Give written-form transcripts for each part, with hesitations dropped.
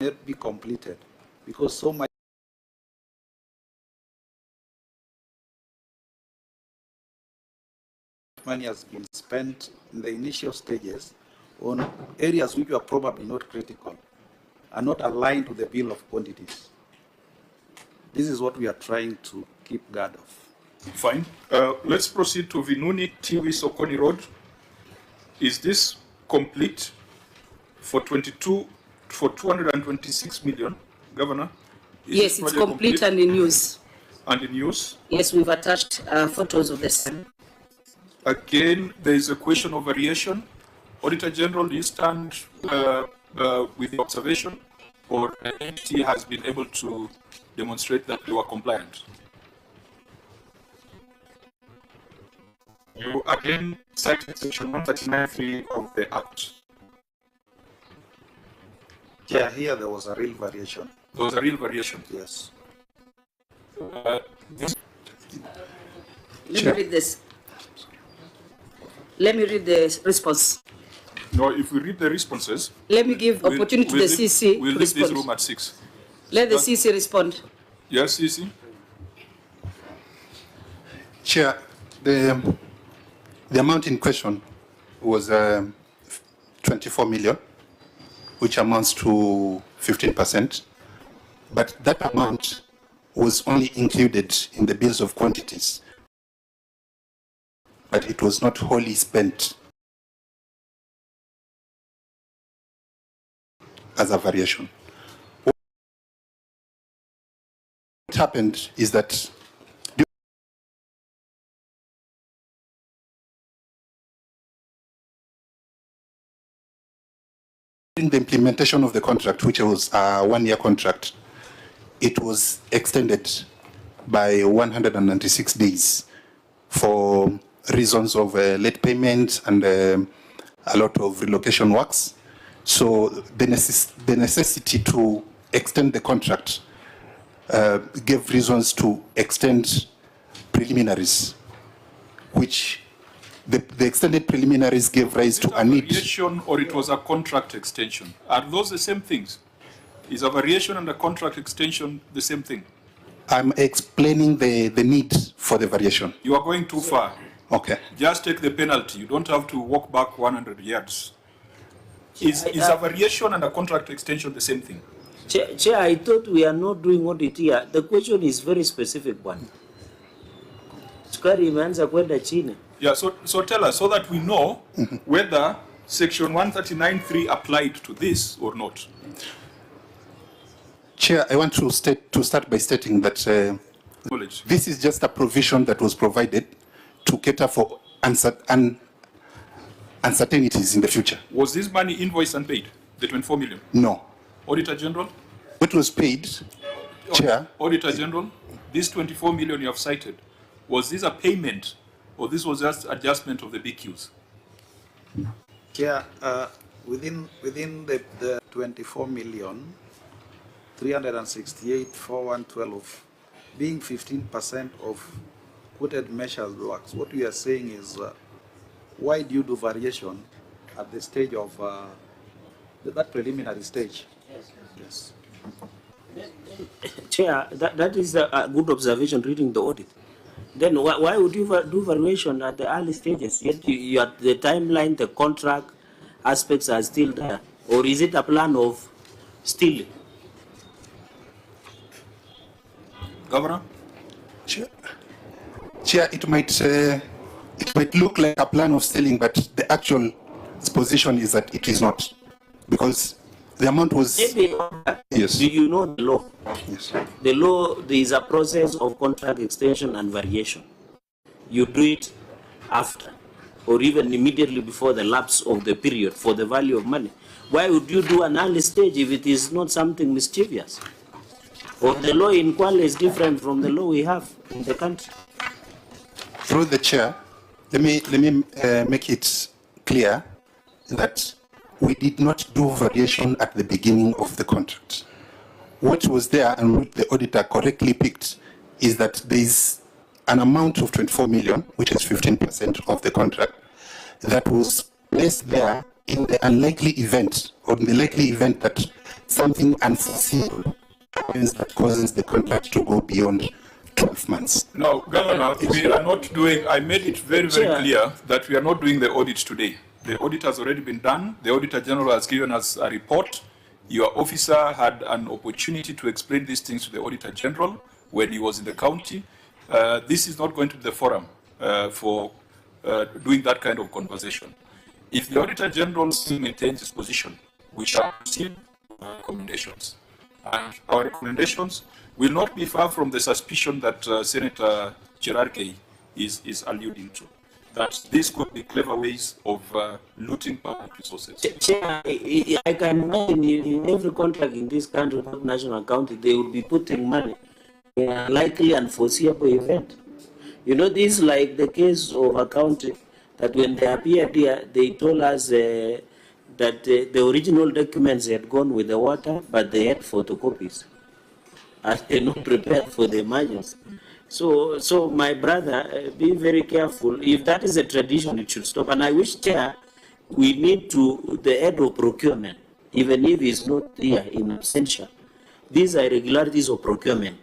not be completed because so much money has been spent in the initial stages on areas which are probably not critical, are not aligned to the bill of quantities. This is what we are trying to keep guard of. Fine. Let's proceed to Vinuni Tiwi Sokoni Road. Is this complete for 226 million, Governor? Yes, it's complete and in use. And in use? Yes, we've attached photos of the same. Again, there is a question of variation. Auditor General, do you stand with the observation, or the entity has been able to demonstrate that they were compliant? You again cited section 139(3) of the Act. Yeah, here there was a real variation. There was a real variation? Yes. Let me read this. Let me read the response. No, if we read the responses... Let me give opportunity to the CC We'll leave this room at 6. Let the CC respond. Yes, CC? Chair, the amount in question was 24 million, which amounts to 15%. But that amount was only included in the bills of quantities, but it was not wholly spent as a variation. What happened is that during the implementation of the contract, which was a one-year contract, it was extended by 196 days for reasons of late payment and a lot of relocation works. So the necessity to extend the contract gave reasons to extend preliminaries, which the extended preliminaries gave rise to a need. Variation, or it was a contract extension? Are those the same things? Is a variation and a contract extension the same thing? I'm explaining the need for the variation. You are going too far. Okay. Just take the penalty. You don't have to walk back 100 yards. Is a variation and a contract extension the same thing? Chair, I thought we are not doing audit here. The question is very specific one. Sukari imeanza kwenda chini. Yeah, so tell us so that we know whether section 139(3) applied to this or not. Chair, I want to start by stating that this is just a provision that was provided to cater for uncertainties in the future. Was this money invoiced and paid, the 24 million? No. Auditor General? What was paid, Chair? Auditor General, this 24 million you have cited, was this a payment or this was just adjustment of the BQs? Chair, within the 24 million, 368,412 being 15% of quoted measures works. What we are saying is, why do you do variation at the stage of that preliminary stage? Yes. Chair, that is a good observation reading the audit. Then why would you do variation at the early stages? Yet you at the timeline, the contract aspects are still there. Or is it a plan of stealing? Governor? Chair, it might look like a plan of stealing, but the actual position is that it is not, because the amount was. Yes. Do you know the law? Yes. The law, there is a process of contract extension and variation. You do it after, or even immediately before the lapse of the period for the value of money. Why would you do an early stage if it is not something mischievous? Or the law in Kwale is different from the law we have in the country? Through the chair, let me make it clear that we did not do variation at the beginning of the contract. What was there, and what the auditor correctly picked, is that there is an amount of 24 million, which is 15% of the contract, that was placed there in the unlikely event, or in the likely event that something unforeseeable happens that causes the contract to go beyond 12 months. No, Governor, we are not doing, I made it very, very clear that we are not doing the audit today. The audit has already been done. The Auditor General has given us a report. Your officer had an opportunity to explain these things to the Auditor General when he was in the county. This is not going to be the forum for doing that kind of conversation. If the Auditor General still maintains his position, we shall proceed with our recommendations. And our recommendations will not be far from the suspicion that Senator Cherargei is alluding to, that this could be clever ways of looting public resources. Chair, I can imagine in every contract in this country, national accounting, they will be putting money in a likely unforeseeable event. You know, this is like the case of accounting, that when they appeared here, they told us that the original documents had gone with the water, but they had photocopies. And they're not prepared for the emergency. So my brother, be very careful. If that is a tradition, it should stop. And I wish, Chair, we need to, the head of procurement, even if he's not here in absentia, these are irregularities of procurement.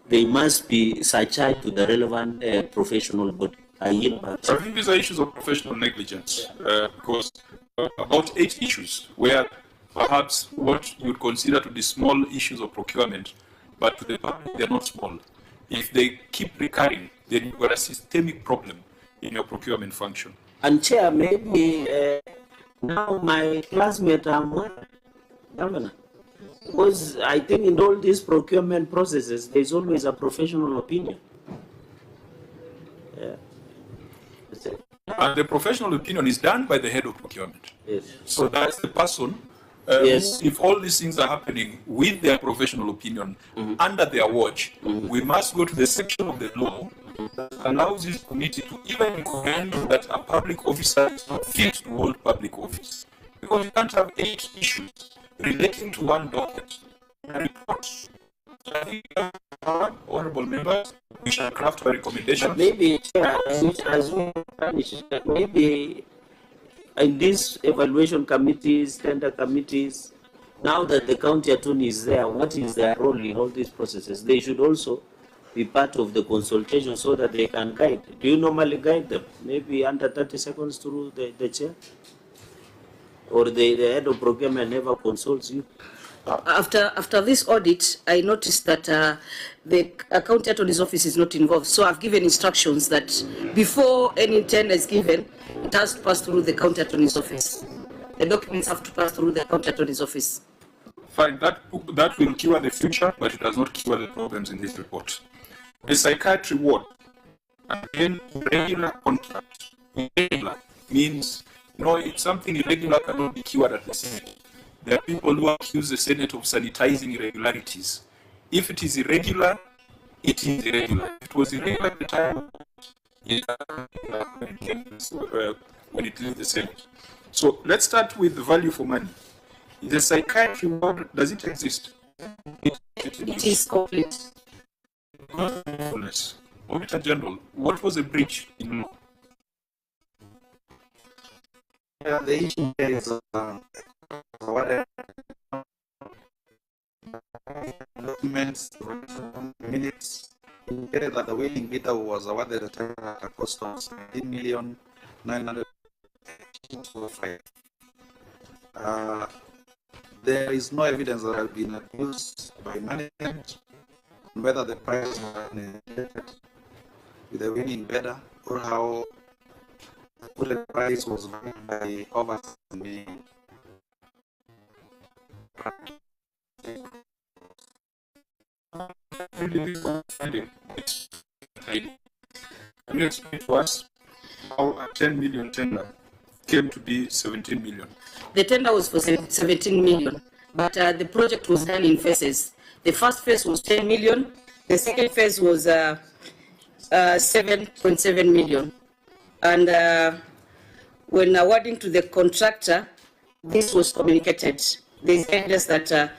They must be surcharged to the relevant professional body. I think these are issues of professional negligence, because about 8 issues where perhaps what you would consider to be small issues of procurement, but to the public they're not small. If they keep recurring, then you've got a systemic problem in your procurement function. And Chair, maybe now my classmate Governor, because I think in all these procurement processes, there's always a professional opinion. Yeah. And the professional opinion is done by the head of procurement. Yes. So that's the person, yes. If all these things are happening with their professional opinion, under their watch, we must go to the section of the law that allows this committee to even recommend that a public officer is not fit to hold public office. Because you can't have 8 issues relating to one docket and reports. So I think, honorable members, we shall craft a recommendation. Maybe, Chair, as we furnish, maybe in these evaluation committees, tender committees, now that the county attorney is there, what is their role in all these processes? They should also be part of the consultation so that they can guide. Do you normally guide them? Maybe under 30 seconds through the chair? Or the head of procurement never consults you? After this audit, I noticed that the county attorney's office is not involved. So I've given instructions that before any tender is given, it has to pass through the county attorney's office. The documents have to pass through the county attorney's office. Fine, that will cure the future, but it does not cure the problems in this report. The psychiatry ward, again, regular contract. Irregular means, it's something irregular cannot be cured at the Senate. There are people who accuse the Senate of sanitizing irregularities. If it is irregular, it is irregular. If it was irregular at the time, when it leaves the Senate. So let's start with the value for money. The psychiatry ward, does it exist? It is complete. Auditor General, what was the breach in law? Yeah, the issue is documents, minutes indicated that the winning bidder was awarded a tender at a cost of 17,900,000. There is no evidence that has been abused by management on whether the price was negotiated with the winning bidder or how the price was valued by overseeing. Can you explain to us how a 10 million tender came to be 17 million? The tender was for 17 million, but the project was done in phases. The first phase was 10 million, the second phase was 7.7 million. And when awarding to the contractor, this was communicated. There's evidence that the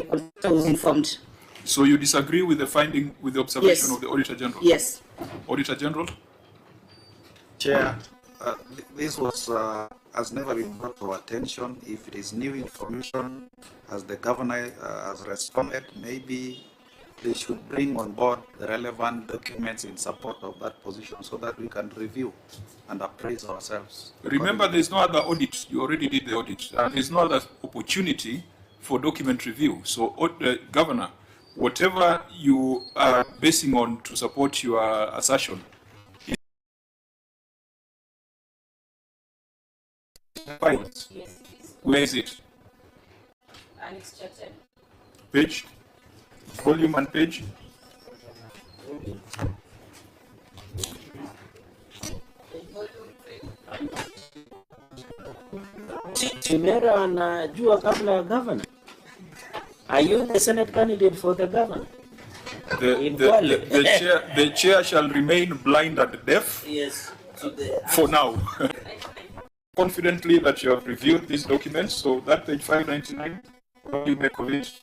contractor was informed. So you disagree with the finding, with the observation Yes. of the Auditor General? Yes. Auditor General? Chair, this was has never been brought to our attention. If it is new information, as the governor has responded, maybe they should bring on board the relevant documents in support of that position so that we can review and appraise ourselves. Remember, there's no other audit. You already did the audit. And there's no other opportunity for document review. So, Governor, whatever you are basing on to support your assertion, files. Where is it? Page? Volume and page? Chimera anajua kabla ya governor. Are you the Senate candidate for the governor? The chair shall remain blind and deaf. Yes. For now. Confidently that you have reviewed these documents, so that page 599, what do you make of it?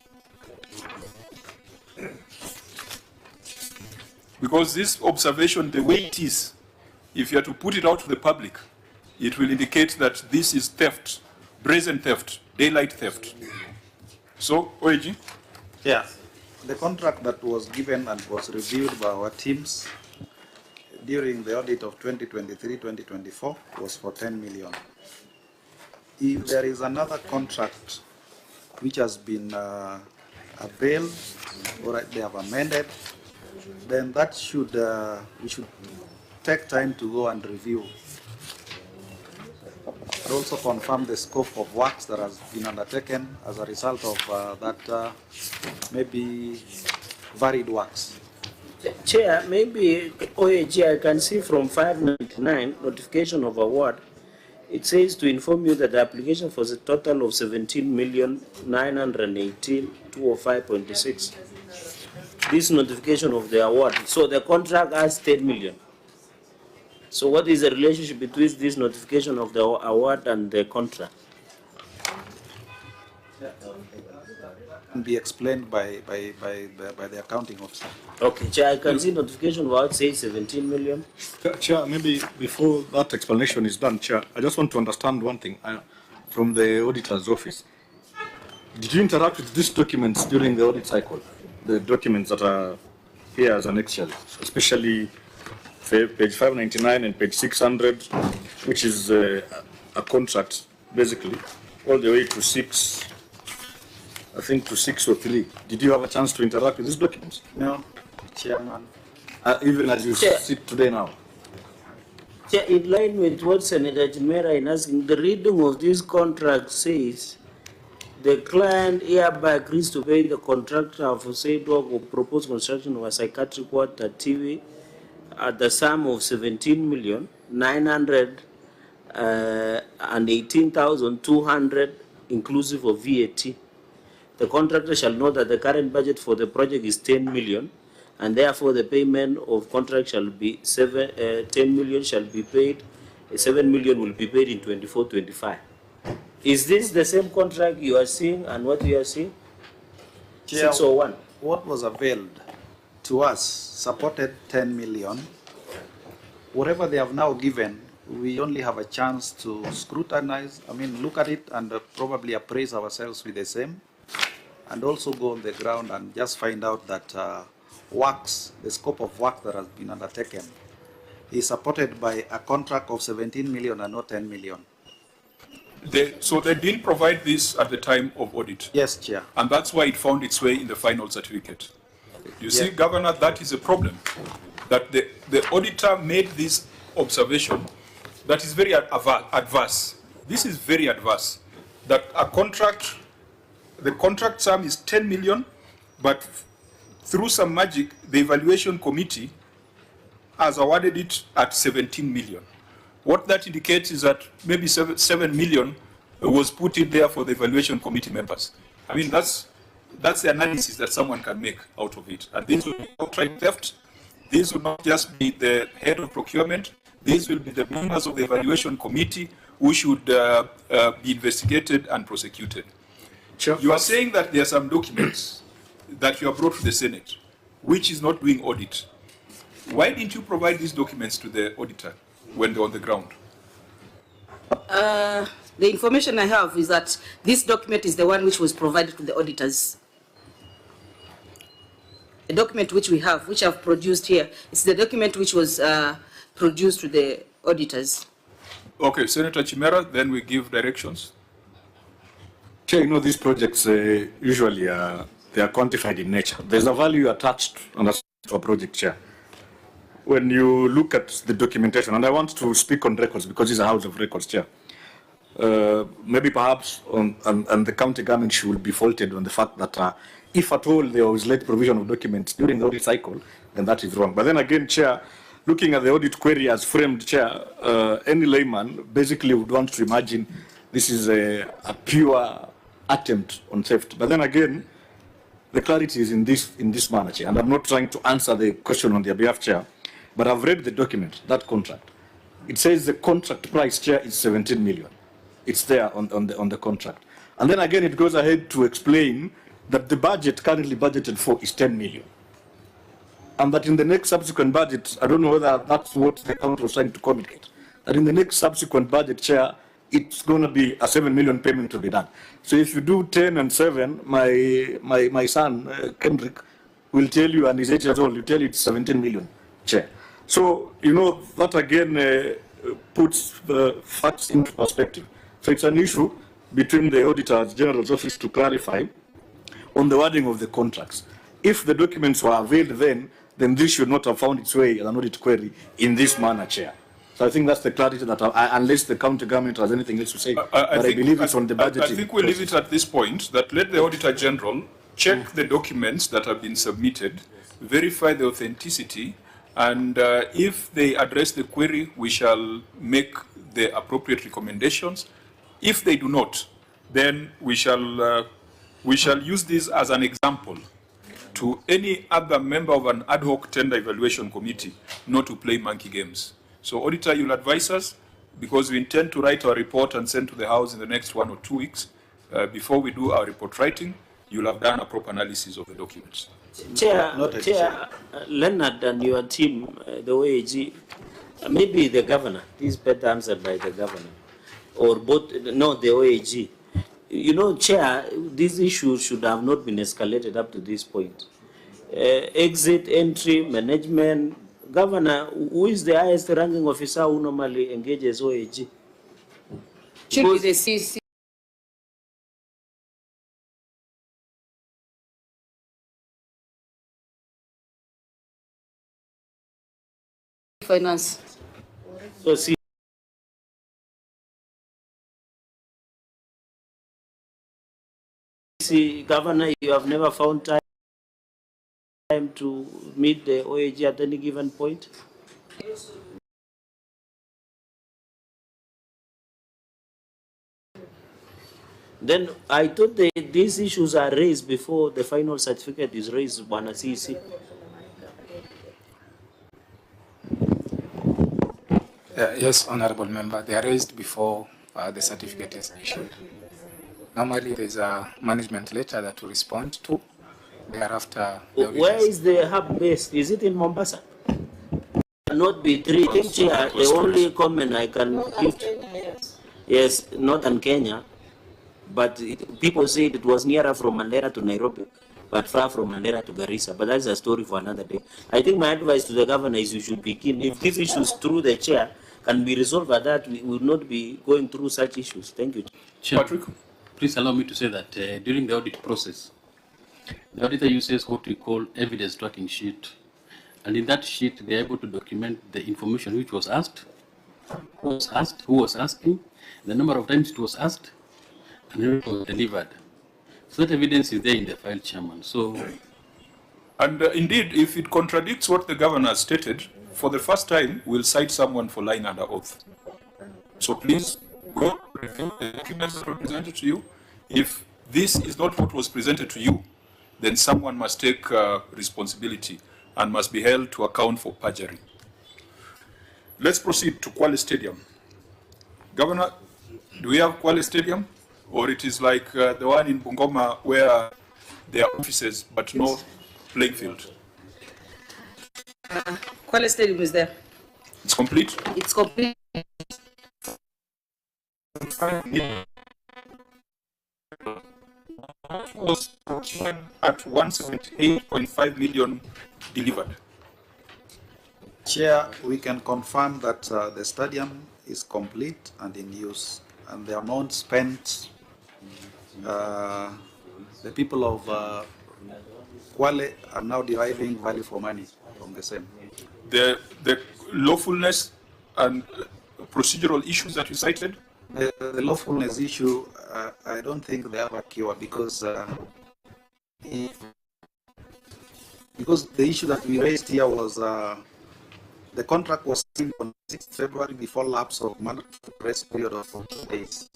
Because this observation, the way it is, if you are to put it out to the public, it will indicate that this is theft, brazen theft, daylight theft. So, OAG? Yeah, the contract that was given and was reviewed by our teams during the audit of 2023-2024 was for 10 million. If there is another contract which has been availed or they have amended, then that should we should take time to go and review. And also confirm the scope of works that has been undertaken as a result of that maybe varied works. Chair, maybe OAG, I can see from 599, notification of award, it says to inform you that the application for a total of 17,918,205.6. This notification of the award. So the contract has 10 million. So what is the relationship between this notification of the award and the contract? Can be explained by the accounting officer. Okay, Chair, I can see notification of award says 17 million. Chair, maybe before that explanation is done, Chair, I just want to understand one thing from the auditor's office. Did you interact with these documents during the audit cycle? The documents that are here as an Excel, especially page 599 and page 600, which is a contract, basically, all the way to 6, I think to 603. Did you have a chance to interact with these documents? No, Chairman. Even as you sit today now? Chair, in line with what Senator Chimera is asking, the reading of this contract says the client hereby agrees to pay the contractor for said work or proposed construction of a psychiatric ward at TV at the sum of 17,918,200 inclusive of VAT. The contractor shall note that the current budget for the project is 10 million and therefore the payment of contract shall be 10 million shall be paid, 7 million will be paid in 24-25. Is this the same contract you are seeing and what you are seeing? Chair, 601. what was availed to us supported 10 million. Whatever they have now given, we only have a chance to scrutinize, look at it and probably appraise ourselves with the same, and also go on the ground and just find out that works, the scope of work that has been undertaken is supported by a contract of 17 million and not 10 million. So they didn't provide this at the time of audit. Yes, Chair. And that's why it found its way in the final certificate. You see, Governor, that is a problem. That the auditor made this observation that is very adverse. This is very adverse. That a contract, the contract sum is 10 million, but through some magic, the evaluation committee has awarded it at 17 million. What that indicates is that maybe 7 million was put in there for the evaluation committee members. That's the analysis that someone can make out of it. And this will be outright theft. This will not just be the head of procurement. These will be the members of the evaluation committee who should be investigated and prosecuted. Chair, you are saying that there are some documents that you have brought to the Senate, which is not doing audit. Why didn't you provide these documents to the auditor when they're on the ground? The information I have is that this document is the one which was provided to the auditors. The document which we have, which I've produced here, is the document which was produced to the auditors. Okay, Senator Chimera, then we give directions. Chair, you know, these projects usually they are quantified in nature. There's a value attached to a project, Chair. When you look at the documentation, and I want to speak on records because it's a house of records, Chair. Maybe perhaps and the county government should be faulted on the fact that if at all there was late provision of documents during the audit cycle, then that is wrong. But then again, Chair, looking at the audit query as framed, Chair, any layman basically would want to imagine this is a pure attempt on theft. But then again, the clarity is in this manner, Chair, and I'm not trying to answer the question on their behalf, Chair, but I've read the document, that contract. It says the contract price, Chair, is 17 million. It's there on the contract. And then again, it goes ahead to explain that the budget currently budgeted for is 10 million. And that in the next subsequent budget, I don't know whether that's what the council was trying to communicate, that in the next subsequent budget, Chair, it's going to be a 7 million payment to be done. So if you do 10 and 7, my son, Kendrick, will tell you, and he's 8 years old, will tell you it's 17 million, Chair. So, you know, that again puts the facts into perspective. So it's an issue between the Auditor General's office to clarify on the wording of the contracts. If the documents were availed then this should not have found its way as an audit query in this manner, Chair. So I think that's the clarity that, unless the county government has anything else to say, I believe it's on the budgeting. I think we'll leave it at this point, that let the Auditor General check the documents that have been submitted, verify the authenticity, and if they address the query, we shall make the appropriate recommendations. If they do not, then we shall use this as an example to any other member of an ad hoc tender evaluation committee not to play monkey games. So, Auditor, you'll advise us, because we intend to write our report and send to the House in the next 1 or 2 weeks. Before we do our report writing, you'll have done a proper analysis of the documents. Chair, Leonard and your team, the OAG, maybe the governor, this is better answered by the governor, or both, no, the OAG. You know, Chair, these issues should have not been escalated up to this point. Exit, entry, management, governor, who is the highest ranking officer who normally engages OAG? Should be the CC. Finance. So, see, Governor, you have never found time to meet the OAG at any given point? Then I thought these issues are raised before the final certificate is raised, Bwana CC. Yes, Honorable Member, they are raised before the certificate is issued. Normally, there's a management letter that we respond to. Thereafter, where is the hub based? Is it in Mombasa? Not B3. Chair, the only comment I can give. Yes, northern Kenya, but people say it was nearer from Mandera to Nairobi, but far from Mandera to Garissa. But that's a story for another day. I think my advice to the governor is you should be keen. If these issues through the chair can be resolved at that, we will not be going through such issues. Thank you. Chair, Patrick? please allow me to say that during the audit process, the auditor uses what we call evidence tracking sheet. And in that sheet, they are able to document the information which was asked, who was asking, the number of times it was asked, and when it was delivered. So that evidence is there in the file, Chairman. So, and indeed, if it contradicts what the governor has stated, for the first time, we'll cite someone for lying under oath. So please go review the documents that were presented to you. If this is not what was presented to you, then someone must take responsibility and must be held to account for perjury. Let's proceed to Kwale Stadium. Governor, do we have Kwale Stadium? Or it is like the one in Bungoma where there are offices but no playing field? Kwale Stadium is there. It's complete? It's complete. 1.5 million was at 178.5 million delivered. Chair, we can confirm that the stadium is complete and in use, and the amount spent, the people of Kwale are now deriving value for money from the same. The lawfulness and procedural issues that you cited? The lawfulness issue, I don't think they have a cure, because the issue that we raised here was the contract was signed on 6th February before lapse of mandatory grace period of 14 days.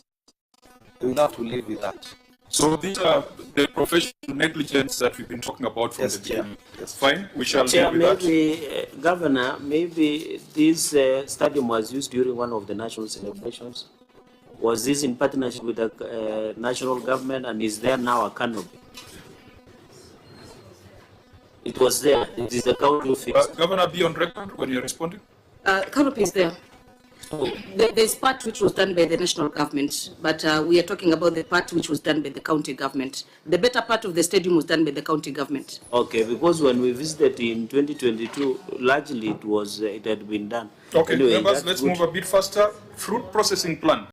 We'll have to live with that. So these are the professional negligence that we've been talking about from Yes, the beginning. Yes. Fine, we shall Chair, deal with that. maybe, Governor, maybe this stadium was used during one of the national celebrations. Was this in partnership with the national government, and is there now a canopy? It was there. It is the county office. Governor, be on record when you're responding. Canopy is there. There's part which was done by the national government, but we are talking about the part which was done by the county government. The better part of the stadium was done by the county government. Okay, because when we visited in 2022, largely it had been done. Okay, Anyway, members, that's let's good. move a bit faster. Fruit processing plant.